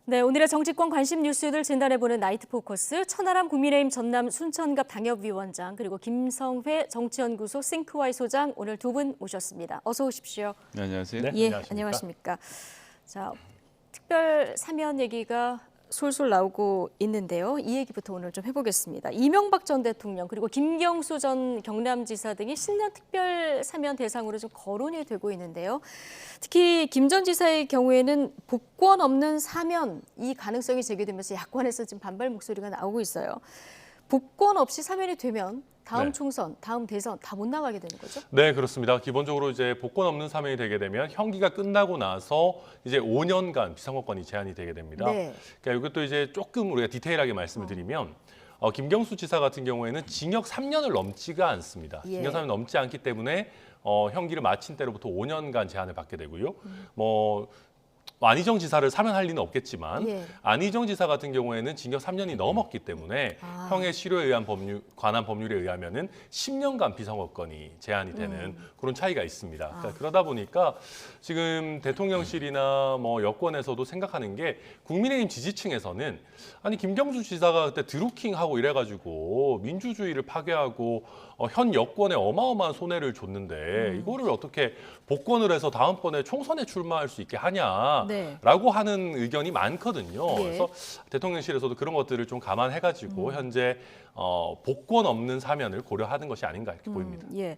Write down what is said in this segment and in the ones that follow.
네, 오늘의 정치권 관심 뉴스들 진단해보는 나이트 포커스, 천하람 국민의힘 전남 순천갑 당협위원장 그리고 김성회 정치연구소 싱크와이 소장 오늘 두 분 모셨습니다. 어서 오십시오. 네, 안녕하세요. 예, 안녕하십니까. 자, 특별 사면 얘기가 솔솔 나오고 있는데요. 이 얘기부터 오늘 좀 해보겠습니다. 이명박 전 대통령 그리고 김경수 전 경남지사 등이 신년 특별 사면 대상으로 좀 거론이 되고 있는데요. 특히 김 전 지사의 경우에는 복권 없는 사면 이 가능성이 제기되면서 야권에서 지금 반발 목소리가 나오고 있어요. 복권 없이 사면이 되면 다음 총선, 다음 대선 다 못 나가게 되는 거죠? 네, 그렇습니다. 기본적으로 이제 복권 없는 사면이 되게 되면 형기가 끝나고 나서 이제 5년간 비선거권이 제한이 되게 됩니다. 네. 그러니까 이것도 이제 조금 우리가 디테일하게 말씀을 드리면 김경수 지사 같은 경우에는 징역 3년을 넘지가 않습니다. 예. 징역 3년 넘지 않기 때문에 형기를 마친 때로부터 5년간 제한을 받게 되고요. 뭐 안희정 지사를 사면할 리는 없겠지만 안희정 지사 같은 경우에는 징역 3년이 넘었기 때문에 형의 실효에 의한 관한 법률에 의하면은 10년간 비선거권이 제한이 되는 그런 차이가 있습니다. 그러니까 그러다 보니까 지금 대통령실이나 뭐 여권에서도 생각하는 게 국민의힘 지지층에서는 아니 김경수 지사가 그때 드루킹하고 이래가지고 민주주의를 파괴하고 현 여권에 어마어마한 손해를 줬는데 이거를 어떻게 복권을 해서 다음번에 총선에 출마할 수 있게 하냐라고 하는 의견이 많거든요. 그래서 대통령실에서도 그런 것들을 좀 감안해가지고 현재 복권 없는 사면을 고려하는 것이 아닌가 이렇게 보입니다. 예.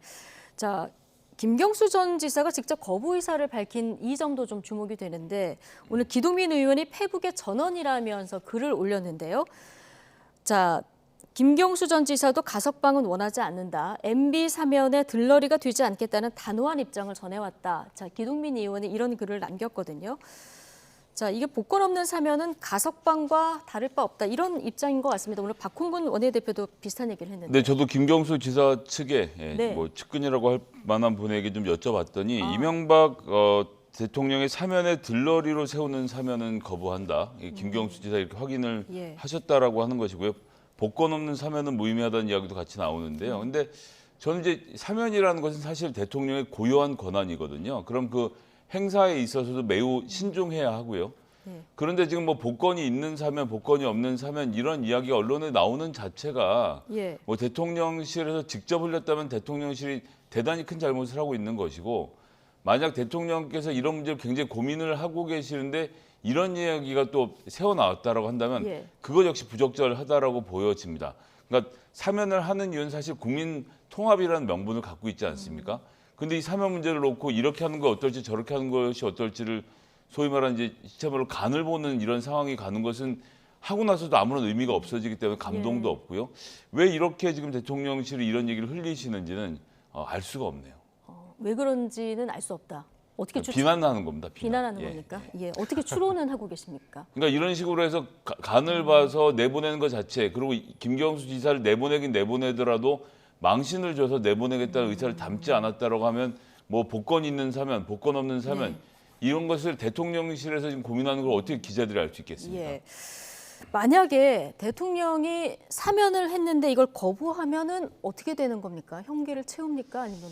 자, 김경수 전 지사가 직접 거부 의사를 밝힌 이 점도 좀 주목이 되는데 오늘 기동민 의원이 페북에 전원이라면서 글을 올렸는데요. 자, 김경수 전 지사도 가석방은 원하지 않는다. MB 사면에 들러리가 되지 않겠다는 단호한 입장을 전해왔다. 자, 기동민 의원이 이런 글을 남겼거든요. 자, 이게 복권 없는 사면은 가석방과 다를 바 없다. 이런 입장인 것 같습니다. 오늘 박홍근 원내대표도 비슷한 얘기를 했는데. 네, 저도 김경수 지사 측에 뭐 측근이라고 할 만한 분에게 좀 여쭤봤더니 이명박 대통령의 사면에 들러리로 세우는 사면은 거부한다. 김경수 지사 이렇게 확인을 하셨다라고 하는 것이고요. 복권 없는 사면은 무의미하다는 이야기도 같이 나오는데요. 근데 저는 이제 사면이라는 것은 사실 대통령의 고유한 권한이거든요. 그럼 그 행사에 있어서도 매우 신중해야 하고요. 그런데 지금 뭐 복권이 있는 사면, 복권이 없는 사면 이런 이야기가 언론에 나오는 자체가 뭐 대통령실에서 직접 흘렸다면 대통령실이 대단히 큰 잘못을 하고 있는 것이고 만약 대통령께서 이런 문제를 굉장히 고민을 하고 계시는데 이런 이야기가 또 새어나왔다라고 한다면 그것 역시 부적절하다라고 보여집니다. 그러니까 사면을 하는 이유는 사실 국민 통합이라는 명분을 갖고 있지 않습니까? 근데 이 사면 문제를 놓고 이렇게 하는 거 어떨지 저렇게 하는 것이 어떨지를 소위 말하는 이제 시체말로 간을 보는 이런 상황이 가는 것은 하고 나서도 아무런 의미가 없어지기 때문에 감동도 없고요. 왜 이렇게 지금 대통령실이 이런 얘기를 흘리시는지는 알 수가 없네요. 왜 그런지는 알 수 없다. 어떻게 비난하는 겁니다. 비난하는 겁니까? 어떻게 추론은 하고 계십니까? 그러니까 이런 식으로 해서 간을 봐서 내보내는 것 자체 그리고 김경수 지사를 내보내긴 내보내더라도 망신을 줘서 내보내겠다는 의사를 담지 않았다라고 하면 뭐 복권 있는 사면, 복권 없는 사면 이런 것을 대통령실에서 지금 고민하는 걸 어떻게 기자들이 알 수 있겠습니까? 만약에 대통령이 사면을 했는데 이걸 거부하면은 어떻게 되는 겁니까? 형기를 채웁니까? 아니면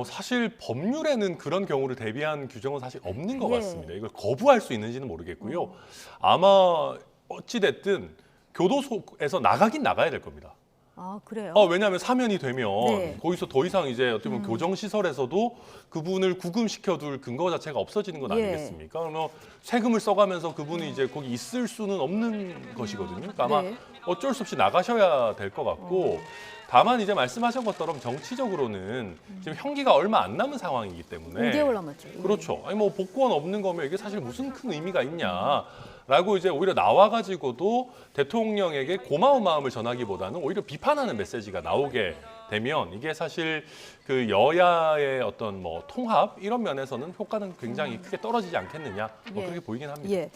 사실 법률에는 그런 경우를 대비한 규정은 사실 없는 것 같습니다. 이걸 거부할 수 있는지는 모르겠고요. 아마 어찌됐든 교도소에서 나가긴 나가야 될 겁니다. 아, 그래요? 왜냐하면 사면이 되면 거기서 더 이상 이제 어떻게 보면 교정시설에서도 그분을 구금시켜둘 근거 자체가 없어지는 건 아니겠습니까? 그러면 세금을 써가면서 그분이 이제 거기 있을 수는 없는 것이거든요. 그러니까 아마 어쩔 수 없이 나가셔야 될 것 같고 다만 이제 말씀하신 것처럼 정치적으로는 지금 형기가 얼마 안 남은 상황이기 때문에 5개월 남았죠. 그렇죠. 아니 뭐 복권 없는 거면 이게 사실 무슨 큰 의미가 있냐라고 이제 오히려 나와가지고도 대통령에게 고마운 마음을 전하기보다는 오히려 비판하는 메시지가 나오게 되면 이게 사실 그 여야의 어떤 뭐 통합 이런 면에서는 효과는 굉장히 크게 떨어지지 않겠느냐 뭐 그렇게 보이긴 합니다.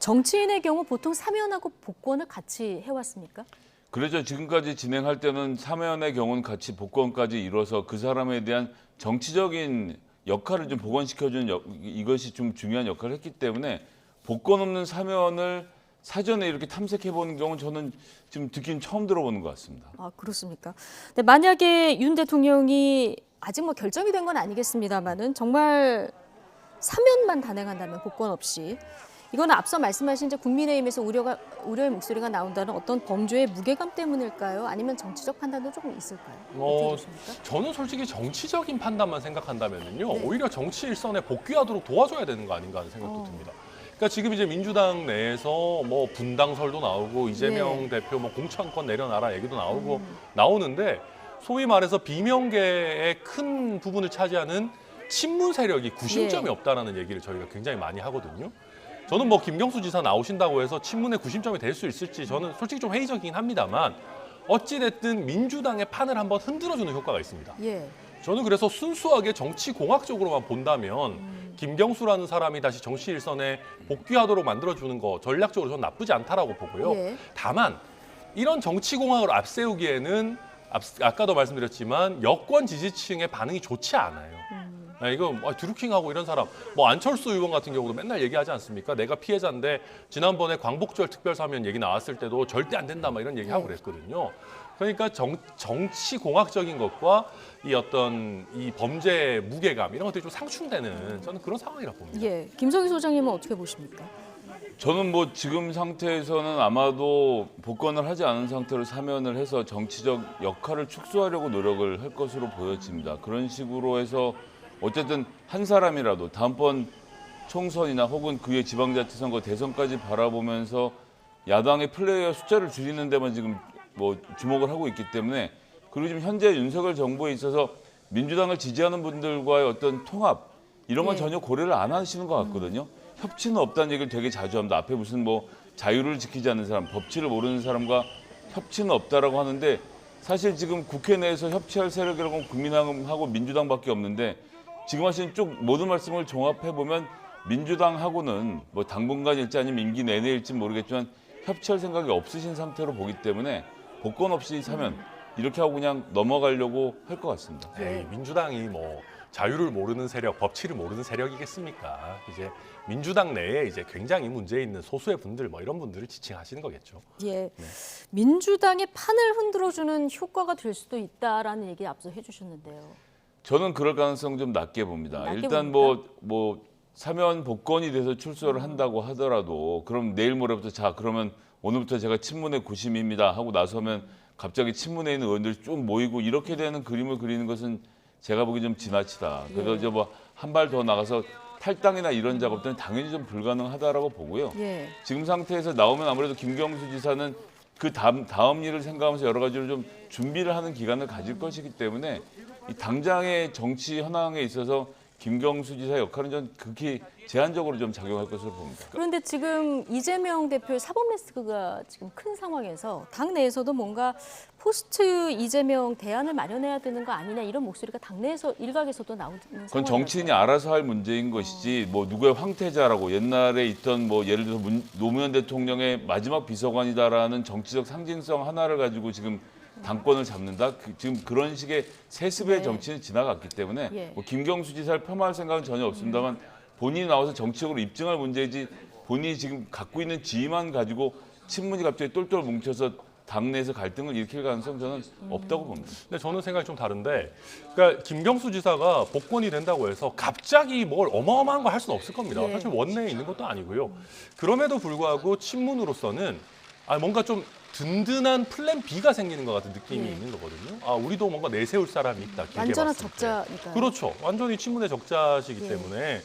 정치인의 경우 보통 사면하고 복권을 같이 해왔습니까? 그렇죠. 지금까지 진행할 때는 사면의 경우는 같이 복권까지 이뤄서 그 사람에 대한 정치적인 역할을 좀 복원시켜주는 이것이 좀 중요한 역할을 했기 때문에 복권 없는 사면을 사전에 이렇게 탐색해보는 경우는 저는 지금 듣긴 처음 들어보는 것 같습니다. 아, 그렇습니까? 근데 만약에 윤 대통령이 아직 뭐 결정이 된 건 아니겠습니다만은 정말 사면만 단행한다면 복권 없이 이건 앞서 말씀하신 이제 국민의힘에서 우려의 목소리가 나온다는 어떤 범죄의 무게감 때문일까요? 아니면 정치적 판단도 조금 있을까요? 어떻게 보십니까? 저는 솔직히 정치적인 판단만 생각한다면요. 네. 오히려 정치 일선에 복귀하도록 도와줘야 되는 거 아닌가 하는 생각도 듭니다. 그러니까 지금 이제 민주당 내에서 뭐 분당설도 나오고 이재명 대표 뭐 공천권 내려놔라 얘기도 나오고 나오는데 소위 말해서 비명계의 큰 부분을 차지하는 친문 세력이 구심점이 없다라는 얘기를 저희가 굉장히 많이 하거든요. 저는 뭐 김경수 지사 나오신다고 해서 친문의 구심점이 될 수 있을지 저는 솔직히 좀 회의적이긴 합니다만 어찌 됐든 민주당의 판을 한번 흔들어주는 효과가 있습니다. 예. 저는 그래서 순수하게 정치 공학적으로만 본다면 김경수라는 사람이 다시 정치 일선에 복귀하도록 만들어주는 거 전략적으로 저는 나쁘지 않다라고 보고요. 예. 다만 이런 정치 공학을 앞세우기에는 아까도 말씀드렸지만 여권 지지층의 반응이 좋지 않아요. 이거 드루킹하고 이런 사람, 뭐 안철수 의원 같은 경우도 맨날 얘기하지 않습니까? 내가 피해자인데 지난번에 광복절 특별사면 얘기 나왔을 때도 절대 안 된다 막 이런 얘기하고 그랬거든요. 그러니까 정치 공학적인 것과 이 어떤 이 범죄의 무게감 이런 것들이 좀 상충되는 저는 그런 상황이라고 봅니다. 예. 김성희 소장님은 어떻게 보십니까? 저는 뭐 지금 상태에서는 아마도 복권을 하지 않은 상태로 사면을 해서 정치적 역할을 축소하려고 노력을 할 것으로 보여집니다. 그런 식으로 해서 어쨌든 한 사람이라도 다음번 총선이나 혹은 그의 지방자치선거 대선까지 바라보면서 야당의 플레이어 숫자를 줄이는 데만 지금 뭐 주목을 하고 있기 때문에 그리고 지금 현재 윤석열 정부에 있어서 민주당을 지지하는 분들과의 어떤 통합 이런 건 전혀 고려를 안 하시는 것 같거든요. 협치는 없다는 얘기를 되게 자주 합니다. 앞에 무슨 뭐 자유를 지키지 않는 사람, 법치를 모르는 사람과 협치는 없다라고 하는데 사실 지금 국회 내에서 협치할 세력이라고 국민의힘하고 민주당밖에 없는데 지금 하신 쭉 모든 말씀을 종합해 보면 민주당하고는 뭐 당분간일지 아니면 임기 내내일지 모르겠지만 협치할 생각이 없으신 상태로 보기 때문에 복권 없이 사면 이렇게 하고 그냥 넘어가려고 할 것 같습니다. 에이, 민주당이 뭐 자유를 모르는 세력, 법치를 모르는 세력이겠습니까? 이제 민주당 내에 이제 굉장히 문제 있는 소수의 분들 뭐 이런 분들을 지칭하시는 거겠죠. 예. 민주당의 판을 흔들어주는 효과가 될 수도 있다라는 얘기 앞서 해주셨는데요. 저는 그럴 가능성 좀 낮게 봅니다. 낮게 일단 뭐 사면 복권이 돼서 출소를 한다고 하더라도 그럼 내일 모레부터 자 그러면 오늘부터 제가 친문의 구심입니다 하고 나서면 갑자기 친문에 있는 의원들이 쭉 모이고 이렇게 되는 그림을 그리는 것은 제가 보기 좀 지나치다. 그래서 이제 뭐 한 발 더 나가서 탈당이나 이런 작업들은 당연히 좀 불가능하다라고 보고요. 예. 지금 상태에서 나오면 아무래도 김경수 지사는 그 다음 일을 생각하면서 여러 가지로 좀 준비를 하는 기간을 가질 것이기 때문에 이 당장의 정치 현황에 있어서 김경수 지사 역할은 전 극히 제한적으로 좀 작용할 것으로 봅니다. 그런데 지금 이재명 대표의 사법 리스크가 지금 큰 상황에서 당 내에서도 뭔가 포스트 이재명 대안을 마련해야 되는 거 아니냐 이런 목소리가 당내에서 일각에서도 나오는 상황이라서. 그건 정치인이 알아서 할 문제인 것이지 뭐 누구의 황태자라고 옛날에 있던 뭐 예를 들어서 노무현 대통령의 마지막 비서관이다라는 정치적 상징성 하나를 가지고 지금 당권을 잡는다. 지금 그런 식의 세습의 정치는 지나갔기 때문에 뭐 김경수 지사를 폄하할 생각은 전혀 없습니다만 본인이 나와서 정치적으로 입증할 문제이지 본인이 지금 갖고 있는 지위만 가지고 친문이 갑자기 똘똘 뭉쳐서 당내에서 갈등을 일으킬 가능성 저는 없다고 봅니다. 근데 저는 생각이 좀 다른데, 그러니까 김경수 지사가 복권이 된다고 해서 갑자기 뭘 어마어마한 걸 할 수는 없을 겁니다. 예. 사실 원내에 있는 것도 아니고요. 그럼에도 불구하고 친문으로서는 뭔가 좀 든든한 플랜 B가 생기는 것 같은 느낌이 있는 거거든요. 우리도 뭔가 내세울 사람이 있다. 길게 완전한 봤을 때. 적자니까요. 그렇죠. 완전히 친문의 적자시기 때문에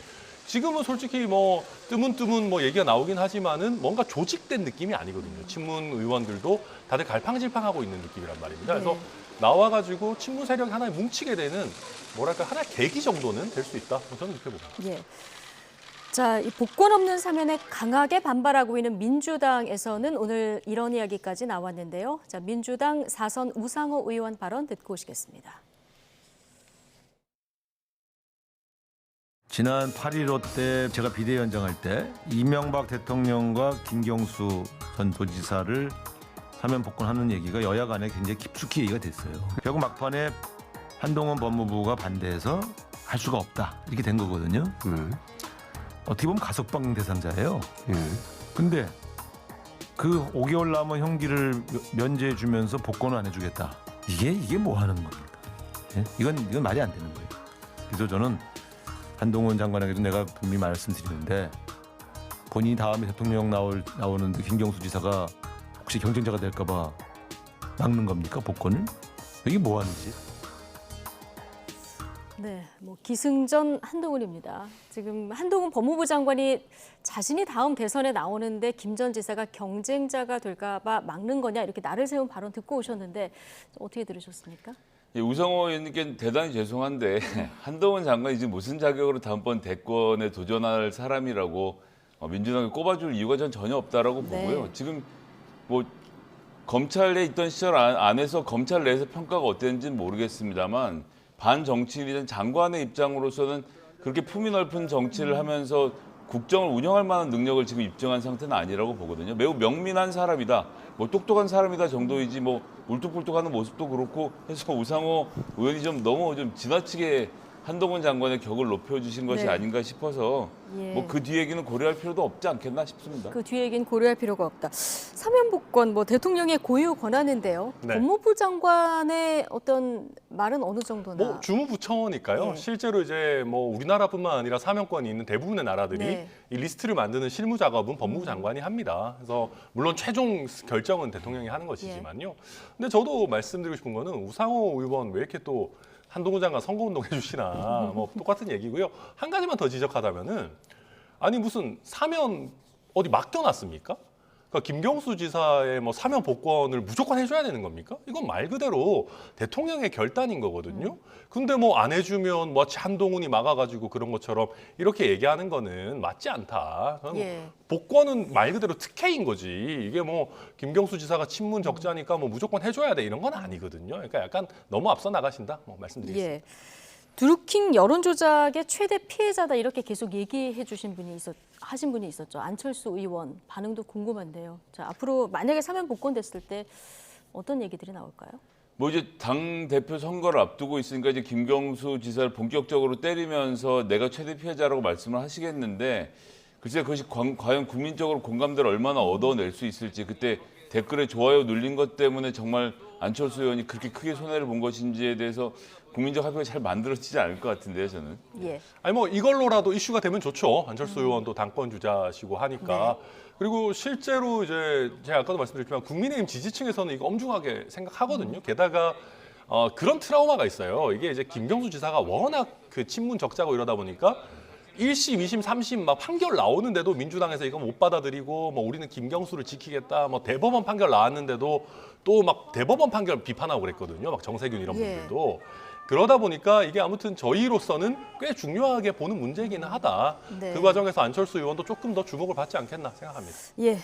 지금은 솔직히 뭐 뜨문뜨문 뭐 얘기가 나오긴 하지만은 뭔가 조직된 느낌이 아니거든요. 친문 의원들도 다들 갈팡질팡하고 있는 느낌이란 말입니다. 그래서 나와가지고 친문 세력이 하나에 뭉치게 되는 뭐랄까 하나의 계기 정도는 될 수 있다. 저는 그렇게 봅니다. 예. 자, 이 복권 없는 사면에 강하게 반발하고 있는 민주당에서는 오늘 이런 이야기까지 나왔는데요. 자, 민주당 4선 우상호 의원 발언 듣고 오시겠습니다. 지난 8.15 때 제가 비대위원장 할 때 이명박 대통령과 김경수 전 도지사를 사면 복권하는 얘기가 여야 간에 굉장히 깊숙이 얘기가 됐어요. 결국 막판에 한동훈 법무부가 반대해서 할 수가 없다 이렇게 된 거거든요. 어떻게 보면 가석방 대상자예요. 근데 그 5개월 남은 형기를 면제해 주면서 복권을 안 해주겠다. 이게 뭐 하는 겁니까? 예? 이건 말이 안 되는 거예요. 그래서 저는 한동훈 장관에게도 내가 분명히 말씀드리는데 본인이 다음에 대통령 나오는 그 김경수 지사가 혹시 경쟁자가 될까봐 막는 겁니까 복권을? 이게 뭐 하는 짓? 네, 뭐 기승전 한동훈입니다. 지금 한동훈 법무부 장관이 자신이 다음 대선에 나오는데 김 전 지사가 경쟁자가 될까봐 막는 거냐 이렇게 날을 세운 발언 듣고 오셨는데 어떻게 들으셨습니까? 예, 우상호 의원님께 대단히 죄송한데 한동훈 장관이 지금 무슨 자격으로 다음번 대권에 도전할 사람이라고 민주당이 꼽아줄 이유가 전 전혀 없다라고 보고요. 지금 뭐 검찰에 있던 시절 안에서 검찰 내에서 평가가 어땠는지는 모르겠습니다만 반정치인이던 장관의 입장으로서는 그렇게 품위 넓은 정치를 하면서 국정을 운영할 만한 능력을 지금 입증한 상태는 아니라고 보거든요. 매우 명민한 사람이다, 뭐 똑똑한 사람이다 정도이지 뭐 울뚝불뚝하는 모습도 그렇고 해서 우상호 의원이 좀 너무 좀 지나치게 한동훈 장관의 격을 높여주신 것이 아닌가 싶어서 뭐 그 뒤 얘기는 고려할 필요도 없지 않겠나 싶습니다. 그 뒤에 얘기는 고려할 필요가 없다. 사면 복권 뭐 대통령의 고유 권한인데요. 네. 법무부 장관의 어떤 말은 어느 정도나? 뭐 주무부처니까요. 네. 실제로 이제 뭐 우리나라뿐만 아니라 사면권이 있는 대부분의 나라들이 네. 이 리스트를 만드는 실무 작업은 법무부 장관이 합니다. 그래서 물론 최종 결정은 대통령이 하는 것이지만요. 근데 저도 말씀드리고 싶은 거는 우상호 의원 왜 이렇게 또 한동훈 장관 선거운동 해주시나 뭐 똑같은 얘기고요. 한 가지만 더 지적하자면은 아니 무슨 사면 어디 맡겨놨습니까? 그러니까 김경수 지사의 뭐 사면 복권을 무조건 해줘야 되는 겁니까? 이건 말 그대로 대통령의 결단인 거거든요. 근데 뭐 안 해주면 뭐 한동훈이 막아가지고 그런 것처럼 이렇게 얘기하는 거는 맞지 않다. 저는 복권은 말 그대로 특혜인 거지. 이게 뭐 김경수 지사가 친문 적자니까 뭐 무조건 해줘야 돼 이런 건 아니거든요. 그러니까 약간 너무 앞서 나가신다. 뭐 말씀드리겠습니다. 예. 드루킹 여론조작의 최대 피해자다 이렇게 계속 얘기해 주신 하신 분이 있었죠. 안철수 의원 반응도 궁금한데요. 자, 앞으로 만약에 사면 복권됐을 때 어떤 얘기들이 나올까요? 뭐 이제 당 대표 선거를 앞두고 있으니까 이제 김경수 지사를 본격적으로 때리면서 내가 최대 피해자라고 말씀을 하시겠는데 글쎄 그것이 과연 국민적으로 공감대를 얼마나 얻어낼 수 있을지 그때 댓글에 좋아요 눌린 것 때문에 정말 안철수 의원이 그렇게 크게 손해를 본 것인지에 대해서 국민적 합의가 잘 만들어지지 않을 것 같은데요, 저는. 예. 아니 뭐 이걸로라도 이슈가 되면 좋죠. 안철수 의원도 당권 주자시고 하니까. 그리고 실제로 이제 제가 아까도 말씀드렸지만 국민의힘 지지층에서는 이거 엄중하게 생각하거든요. 게다가 그런 트라우마가 있어요. 이게 이제 김경수 지사가 워낙 그 친문 적자고 이러다 보니까 1심, 2심, 3심 막 판결 나오는데도 민주당에서 이거 못 받아들이고 뭐 우리는 김경수를 지키겠다. 뭐 대법원 판결 나왔는데도 또 막 대법원 판결 비판하고 그랬거든요. 막 정세균 이런 분들도. 그러다 보니까 이게 아무튼 저희로서는 꽤 중요하게 보는 문제이기는 하다. 그 과정에서 안철수 의원도 조금 더 주목을 받지 않겠나 생각합니다. 예,